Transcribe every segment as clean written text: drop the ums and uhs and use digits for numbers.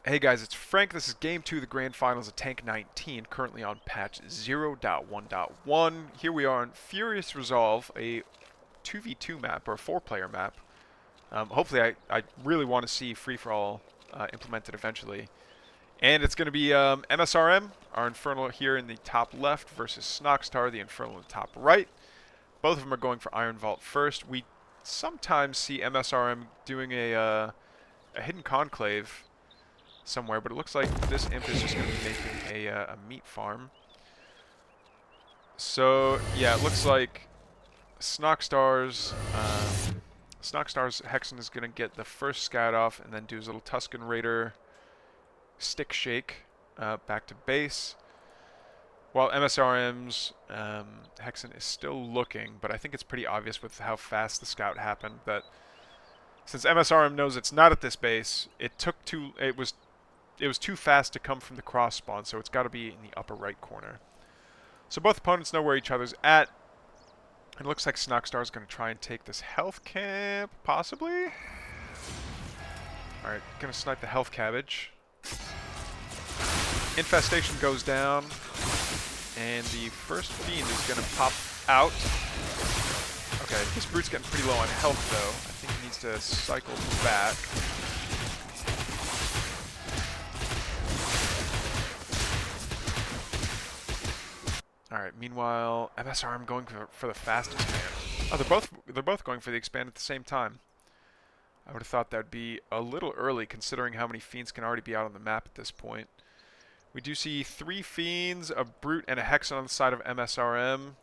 Hey guys, it's Frank. This is Game 2 of the Grand Finals of TANC 19, currently on patch 0.1.1. Here we are on Furious Resolve, a 2v2 map, or a 4-player map. Hopefully, I really want to see free-for-all implemented eventually. And it's going to be msrm, our Infernal here in the top left, versus Snoxtar, the Infernal in the top right. Both of them are going for Iron Vault first. We sometimes see msrm doing a hidden conclave somewhere, but it looks like this imp is just going to be making a meat farm. So yeah, it looks like Snoxtar's Hexen is going to get the first scout off and then do his little Tusken Raider stick shake back to base, while msrm's Hexen is still looking, but I think it's pretty obvious with how fast the scout happened that since msrm knows it's not at this base, it was too fast to come from the cross spawn, so it's got to be in the upper right corner. So both opponents know where each other's at. It looks like Snoxtar is going to try and take this health camp, possibly. Alright, going to snipe the health cabbage. Infestation goes down, and the first fiend is going to pop out. Okay, this brute's getting pretty low on health, though. I think he needs to cycle back. Alright, meanwhile, msrm going for the fast expand. Oh, they're both going for the expand at the same time. I would have thought that would be a little early considering how many fiends can already be out on the map at this point. We do see 3 fiends, a brute and a hexen on the side of msrm,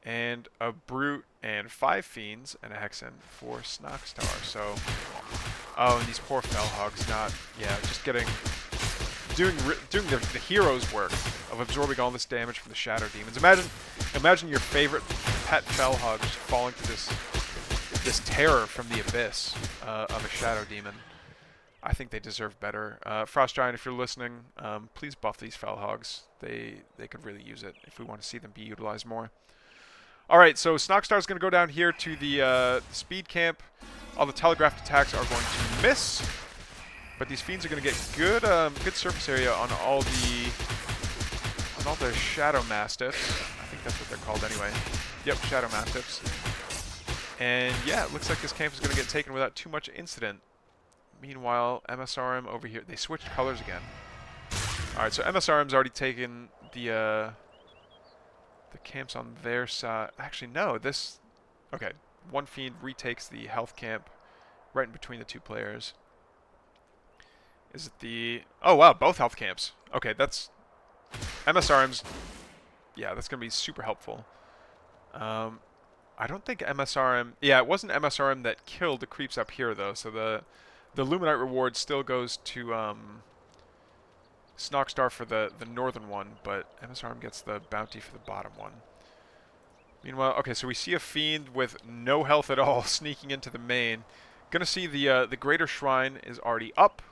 and a brute and 5 fiends and a hexen for Snoxtar. So, oh, and these poor fellhogs just doing the hero's work of absorbing all this damage from the Shadow Demons. Imagine your favorite pet fellhog just falling to this terror from the abyss of a Shadow Demon. I think they deserve better. Frost Giant, if you're listening, please buff these fellhogs. They could really use it if we want to see them be utilized more. Alright, so Snoxtar's going to go down here to the speed camp. All the telegraphed attacks are going to miss. But these fiends are going to get good surface area on all the Shadow Mastiffs. I think that's what they're called anyway. Yep, Shadow Mastiffs. And yeah, it looks like this camp is going to get taken without too much incident. Meanwhile, msrm over here, they switched colors again. Alright, so msrm's already taken the camps on their side. Actually, no, okay, one fiend retakes the health camp right in between the two players. Is it the... Oh, wow, both health camps. Okay, that's... msrm's... Yeah, that's going to be super helpful. I don't think msrm... Yeah, it wasn't msrm that killed the creeps up here, though, so the Luminite reward still goes to Snoxtar for the northern one, but msrm gets the bounty for the bottom one. Meanwhile, okay, so we see a fiend with no health at all sneaking into the main. Gonna see the Greater Shrine is already up,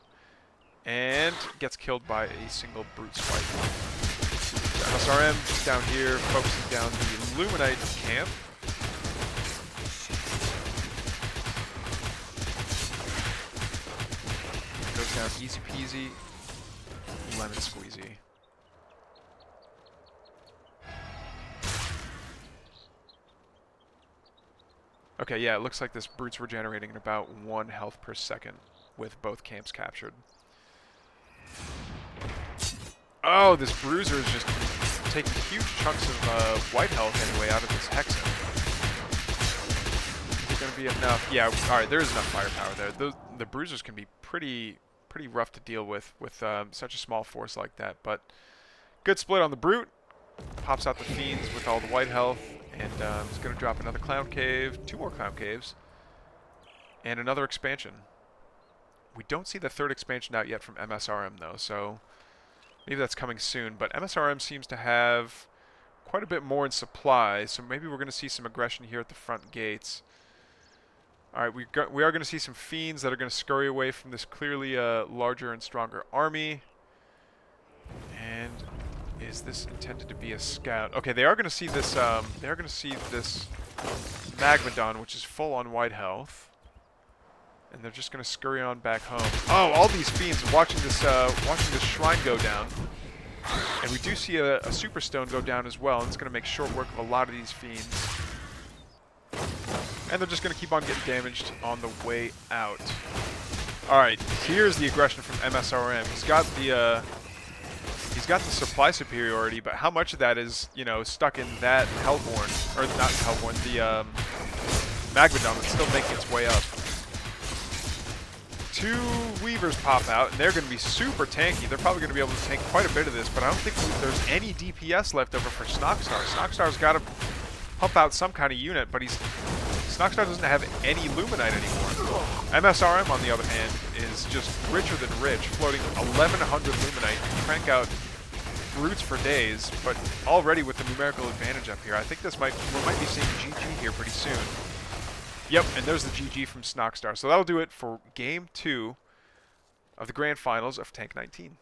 and gets killed by a single brute swipe. So msrm is down here, focusing down the Luminite camp. Goes down easy peasy, lemon squeezy. Okay, yeah, it looks like this brute's regenerating at about 1 health per second with both camps captured. Oh, this bruiser is just taking huge chunks of white health anyway out of this hexen. Is it going to be enough? Yeah, alright, there is enough firepower there. The bruisers can be pretty rough to deal with such a small force like that, but good split on the brute. Pops out the fiends with all the white health, and is going to drop another clown cave, 2 more clown caves, and another expansion. We don't see the 3rd expansion out yet from msrm though, so maybe that's coming soon, but msrm seems to have quite a bit more in supply, so maybe we're going to see some aggression here at the front gates. Alright, we are going to see some fiends that are going to scurry away from this clearly larger and stronger army. And is this intended to be a scout? Okay, they are going to see this Magmadon, which is full on white health. And they're just going to scurry on back home. Oh, all these fiends watching this shrine go down. And we do see a super stone go down as well, and it's going to make short work of a lot of these fiends. And they're just going to keep on getting damaged on the way out. All right, here's the aggression from msrm. He's got the supply superiority, but how much of that is, you know, stuck in that Hellborn, or not Hellborn, the Magmadome that's still making its way up. 2 Weavers pop out, and they're going to be super tanky. They're probably going to be able to tank quite a bit of this, but I don't think there's any DPS left over for Snoxtar. Snoxtar's got to pump out some kind of unit, but Snoxtar doesn't have any Luminite anymore. msrm, on the other hand, is just richer than rich, floating 1,100 Luminite, can crank out brutes for days, but already with the numerical advantage up here, I think we might be seeing GG here pretty soon. Yep, and there's the GG from Snoxtar. So that'll do it for Game 2 of the Grand Finals of TANC 19.